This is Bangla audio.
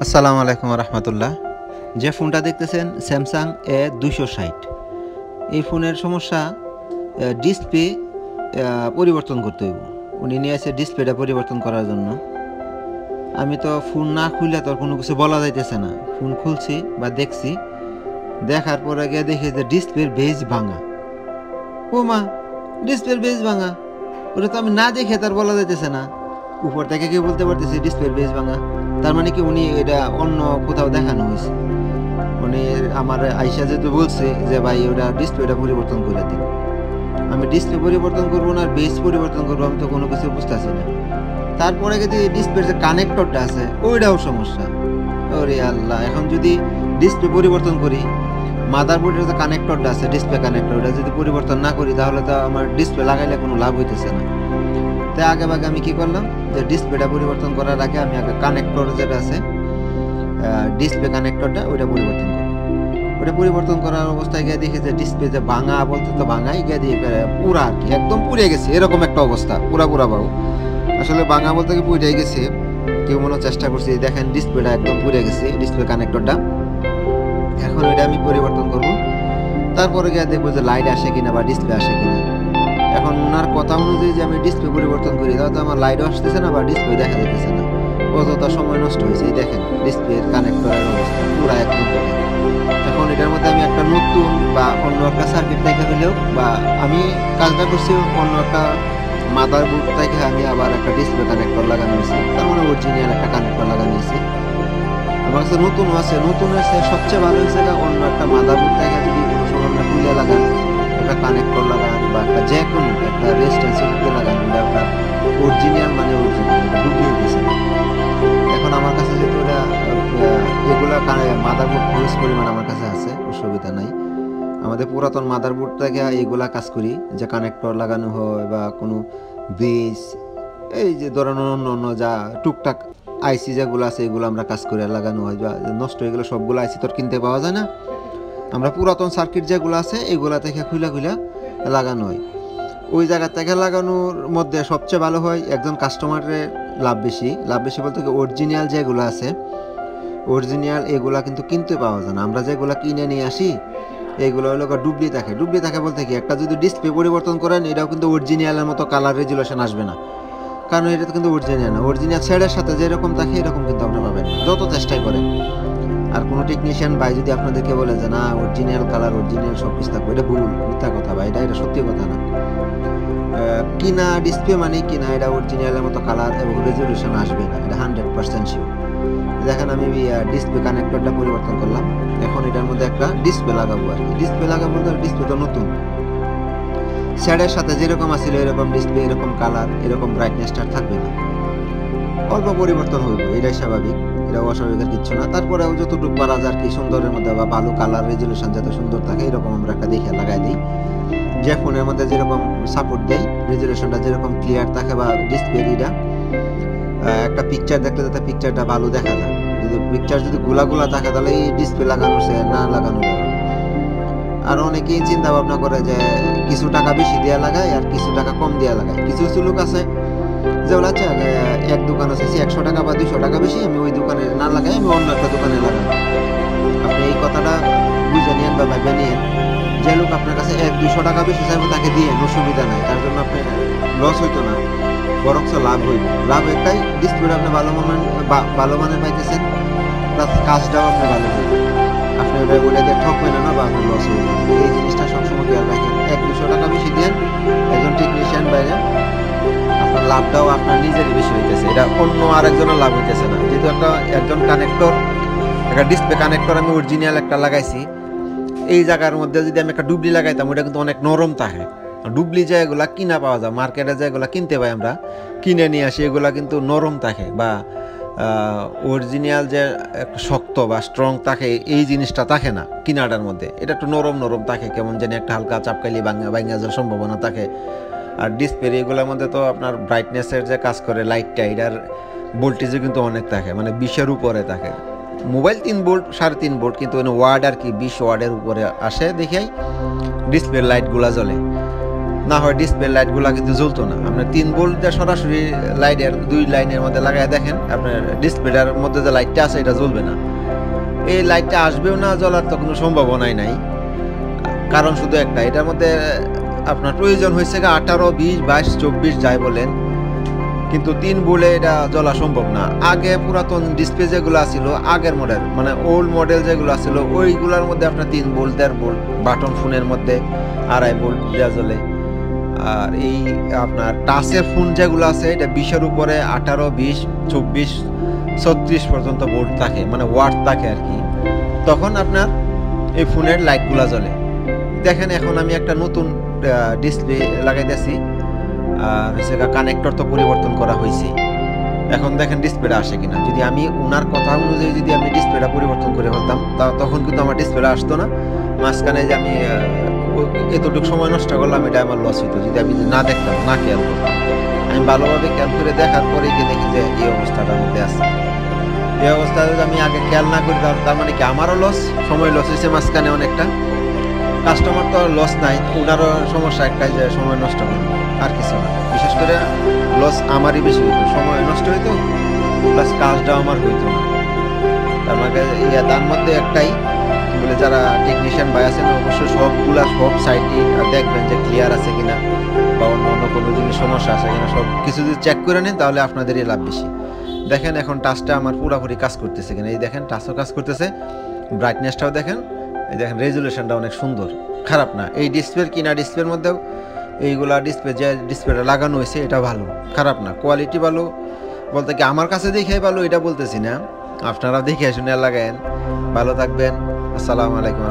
আসসালামু আলাইকুম রহমতুল্লাহ। যে ফোনটা দেখতেছেন স্যামসাং A260। এই ফোনের সমস্যা ডিসপ্লে পরিবর্তন করতে হইব। উনি নিয়ে আসে ডিসপ্লেটা পরিবর্তন করার জন্য। আমি তো ফোন না খুললে তো কোনো কিছু বলা যাইতেছে না। ফোন খুলছি বা দেখছি, দেখার পরে গিয়ে দেখি যে ডিসপ্লের বেজ ভাঙা। ও মা, ডিসপ্লের বেজ ভাঙা! ওটা তো আমি না দেখে তার বলা যাইতেছে না। উপর থেকে কি বলতে পারতেছি ডিসপ্লের বেজ ভাঙা, তার মানে কি উনি এটা অন্য কোথাও দেখানো হয়েছে। উনি আমার আইসা যেহেতু বলছে যে ভাই ওটা ডিসপ্লেটা পরিবর্তন করে দিন, আমি ডিসপ্লে পরিবর্তন করবো না আর বেস পরিবর্তন করবো, আমি তো কোনো কিছু বুঝতেছি না। তারপরে যদি ডিসপ্লের যে কানেক্টরটা আছে ওইটাও সমস্যা। ওরে আল্লাহ, এখন যদি ডিসপ্লে পরিবর্তন করি, মাদারবোর্ডের যে কানেক্টরটা আছে ডিসপ্লে কানেক্টর, ওটা যদি পরিবর্তন না করি তাহলে তো আমার ডিসপ্লে লাগাইলে কোনো লাভ হইতেছে না। তাই আগে ভাগে আমি কি করলাম, যে ডিসপ্লেটা পরিবর্তন করার আগে আমি আগে কানেক্টর যেটা আছে ডিসপ্লে কানেক্টরটা ওইটা পরিবর্তন করব। ওটা পরিবর্তন করার অবস্থায় গিয়ে দেখি যে ডিসপ্লে যে ভাঙা, বলতে তো ভাঙাই গিয়ে দিয়ে পুরা আর কি একদম পুড়ে গেছে, এরকম একটা অবস্থা। পুরা বাবু, আসলে ভাঙা বলতে কি পুড়ে গেছে। কেউ মনে চেষ্টা করছি, দেখেন ডিসপ্লেটা একদম পুড়ে গেছে, ডিসপ্লে কানেক্টরটা। এখন ওইটা আমি পরিবর্তন করব। তারপরে গিয়ে দেখবো যে লাইট আসে কিনা বা ডিসপ্লে আসে কিনা। এখন ওনার কথা অনুযায়ী যে আমি ডিসপ্লে পরিবর্তন করি, তাহলে তো আমার লাইটও আসতেছে না বা ডিসপ্লে দেখা যেতেছে না। অযথা সময় নষ্ট হয়েছে। দেখেন ডিসপ্লের কানেক্টরের অবস্থা পুরো একদম। এখন এটার মধ্যে আমি একটা নতুন বা অন্য একটা সার্কিট থেকে হলেও, বা আমি কাজটা করছি অন্য একটা মাদারবোর্ড থেকে আমি আবার একটা ডিসপ্লে কানেক্টর লাগানো হয়েছে, তার মানে অরিজিনাল একটা কানেক্টর লাগানো হয়েছে। আমার কাছে নতুন আছে সবচেয়ে ভালো হয়েছে অন্য একটা মাদারবোর্ড থেকে যদি কোনো সময় আমরা খুলে লাগান, একটা কানেক্টর লাগান বা একটা যে কোনো একটা রেজিস্ট্যান্স লাগান, আপনার অরিজিনাল মানে অরিজিনাল ডুপ্লিকেট গেছে। এখন আমার কাছে যেহেতু এগুলা মাদারবোর্ড হিউজ পরিমাণ আমার কাছে আছে, অসুবিধা নাই। আমাদের পুরাতন মাদারবোর্ড থেকে এগুলা কাজ করি, যে কানেক্টর লাগানো হয় বা কোনো বেস, এই যে ধরেন অন্য যা টুকটাক আইসি যেগুলো আছে এগুলো আমরা কাজ করে লাগানো হয়। বা নষ্ট এগুলো সবগুলো আইসি তো কিনতে পাওয়া যায় না। আমরা পুরাতন সার্কিট যেগুলো আছে এগুলা থেকে খুলে লাগানো হয়। ওই জায়গা থেকে লাগানোর মধ্যে সবচেয়ে ভালো হয় একজন কাস্টমারের লাভ বেশি বলতে কি অরিজিনাল যেগুলো আছে, অরিজিনাল এগুলা কিন্তু কিনতে পাওয়া যায় না। আমরা যেগুলো কিনে নিয়ে আসি এইগুলো হলো ডুবলি থাকে বলতে কি একটা যদি ডিসপ্লে পরিবর্তন করেন, এটাও কিন্তু অরিজিনালের মতো কালার রেজুলেশন আসবে না, কারণ এটা তো কিন্তু অরিজিনাল না। অরিজিনাল শেডের সাথে যেরকম থাকে এরকম কিন্তু আপনারা পাবেন যত চেষ্টাই করেন। আর কোনো টেকনিশিয়ান ভাই যদি আপনাদেরকে বলে যে না অরিজিনাল কালার অরিজিনাল সব কিছু থাকবে, এটা ভুল, মিথ্যা কথা ভাই, এটা সত্যি কথা না। কিনা ডিসপ্লে মানে কিনা এটা অরিজিনালের মতো কালার এবং রেজলিউশন আসবে না, এটা 100% শিওর। দেখেন আমি ডিসপ্লে কানেক্টরটা পরিবর্তন করলাম। এখন এটার মধ্যে একটা ডিসপ্লে লাগাবো আর কি। ডিসপ্লে লাগাবো, ডিসপ্লে তো নতুন, শেডের সাথে যেরকম আছিল এরকম ডিসপ্লে, এরকম কালার, এরকম ব্রাইটনেসটা থাকবে না, অল্প পরিবর্তন হইব, এটাই স্বাভাবিক, এটা অস্বাভাবিকের কিছু না। তারপরেও যতটুকু পারা যায় আর কি সুন্দরের মধ্যে বা ভালো কালার রেজলিউশন যাতে সুন্দর থাকে এরকম আমরা একটা দেখে লাগাই দিই। যে ফোনের মধ্যে যেরকম সাপোর্ট দেয়, রেজলিউশনটা যেরকম ক্লিয়ার থাকে বা ডিসপ্লে একটা পিকচার দেখলে যাতে পিকচারটা ভালো দেখা যায়। যদি পিকচার যদি গোলা থাকে তাহলে এই ডিসপ্লে লাগানো সে না লাগানো যাবে। আর অনেকেই চিন্তা ভাবনা করে যে কিছু টাকা বেশি দেওয়া লাগায় আর কিছু টাকা কম দেওয়া লাগায়। কিছু লোক আছে যেগুলো আচ্ছা এক দোকানে আছে 100 টাকা বা 200 টাকা বেশি, আমি ওই দোকানে না লাগাই, আমি অন্য একটা দোকানে লাগাই। আপনি এই কথাটা বুঝে নিয়েন বা ভাবে নিয়েন। যে লোক আপনার কাছে 100-200 টাকা বেশি চাইবে তাকে দিয়ে অসুবিধা নাই, তার জন্য আপনি লস হইতো না, বরঞ্চ লাভ হইবে। লাভ একটাই, ডিসপ্লে আপনি ভালো মানের পাইতেছেন, প্লাস কাজটাও আপনি ভালো হইবে। আপনি ওটা দিয়ে ঠকবেন না বা আপনার লস হইবে। এই জিনিসটা সবসময় খেয়াল রাখেন। 100-200 টাকা বেশি দেন একজন টেকনিশিয়ান বাইরে, আপনার লাভটাও আপনার নিজেরই বেশি হইতেছে, এটা অন্য আরেকজনের লাভ হইতেছে না। যেহেতু একজন কানেক্টর, একটা ডিসপ্লে কানেক্টর আমি অরিজিনাল একটা লাগাইছি, এই জায়গার মধ্যে যদি আমি একটা ডুবলি লাগাইতাম ওটা কিন্তু অনেক নরম থাকে। ডুবলি যে এগুলা কিনা পাওয়া যায় মার্কেটে, যে এগুলা কিনতে পাই আমরা, কিনে নিয়ে আসি, এগুলা কিন্তু নরম থাকে বা অরিজিনাল যে শক্ত বা স্ট্রং থাকে এই জিনিসটা থাকে না কিনাটার মধ্যে। এটা একটু নরম থাকে, কেমন জানি একটা হালকা চাপকাইলে ভাঙা যাওয়ার সম্ভাবনা থাকে। আর ডিসপ্লে এগুলোর মধ্যে তো আপনার ব্রাইটনেসের যে কাজ করে লাইটটা, এটার ভোল্টেজও কিন্তু অনেক থাকে, মানে 20-এর উপরে থাকে। মোবাইল 3 ভোল্ট 3.5 ভোল্ট, কিন্তু ওয়াট আর কি 20 ওয়াটের উপরে আসে দেখেই ডিসপ্লের লাইটগুলা জ্বলে। না হয় ডিসপ্লে লাইটগুলো কিন্তু জ্বলতো না। আপনার 3 ভোল্ট দিয়ে সরাসরি লাইটের 2 লাইনের মধ্যে লাগায় দেখেন, আপনার ডিসপ্লেটার মধ্যে যে লাইটটা আছে এটা জ্বলবে না। এই লাইটটা আসবেও না, জ্বলার তো কোনো সম্ভাবনাই নাই। কারণ শুধু একটা, এটার মধ্যে আপনার প্রয়োজন হয়েছে 18, 20, 22, 24 যাই বলেন, কিন্তু 3 ভোল্টে এটা জ্বলা সম্ভব না। আগে পুরাতন ডিসপ্লে যেগুলো ছিল আগের মডেল, মানে ওল্ড মডেল যেগুলো ছিল ওইগুলোর মধ্যে আপনার 3 ভোল্ট, 1.5 ভোল্ট, বাটন ফোনের মধ্যে 2.5 ভোল্ট দেওয়া জ্বলে। আর এই আপনার টাচের ফোন যেগুলো আছে এটা 20-এর উপরে 18, 20, 24, 36 পর্যন্ত ভোল্ট থাকে, মানে ওয়াট থাকে আর কি। তখন আপনার এই ফোনের লাইটগুলো জ্বলে। দেখেন এখন আমি একটা নতুন ডিসপ্লে লাগাইতেছি, আর হচ্ছে কানেক্টর তো পরিবর্তন করা হয়েছে। এখন দেখেন ডিসপ্লেটা আসে কিনা। যদি আমি ওনার কথা অনুযায়ী যদি আমি ডিসপ্লেটা পরিবর্তন করে ফেলতাম তখন কিন্তু আমার ডিসপ্লেটা আসতো না। মাঝখানে যে আমি এতটুকু সময় নষ্ট করলাম, এটা আমার লস হইতো যদি আমি না দেখতাম, না খেয়াল করতাম। আমি ভালোভাবে খেয়াল করে দেখার পরে গিয়ে দেখি যে এই অবস্থাটার মধ্যে আছে। এই অবস্থা যদি আমি আগে খেয়াল না করি তার মানে কি আমারও লস, সময় লস হয়েছে মাঝখানে অনেকটা। কাস্টমার তো লস নাই, ওনারও সমস্যা একটাই যে সময় নষ্ট করবে, আর কিছু না। বিশেষ করে লস আমারই বেশি হইতো, সময় নষ্ট হইতো প্লাস কাজটাও আমার হইতো না। তার মানে তার মধ্যে একটাই বলে, যারা টেকনিশিয়ান ভাই আছেন অবশ্যই সব সাইটই দেখবেন যে ক্লিয়ার আছে কিনা, বা অন্য অন্য কোনো জিনিস সমস্যা আছে কিনা, সব কিছু যদি চেক করে নেন তাহলে আপনাদেরই লাভ বেশি। দেখেন এখন টাচটা আমার পুরোপুরি কাজ করতেছে কিনা, এই দেখেন টাচও কাজ করতেছে, ব্রাইটনেসটাও দেখেন, এই দেখেন রেজুলেশনটা অনেক সুন্দর, খারাপ না। এই ডিসপ্লের কিনা ডিসপ্লের মধ্যেও এইগুলা ডিসপ্লে যে ডিসপ্লেটা লাগানো হয়েছে এটা ভালো, খারাপ না। কোয়ালিটি ভালো বলতে কি আমার কাছে দেখে ভালো এটা বলতেছি না, আপনারা দেখে শুনে লাগায়েন। ভালো থাকবেন, আসসালামু আলাইকুম।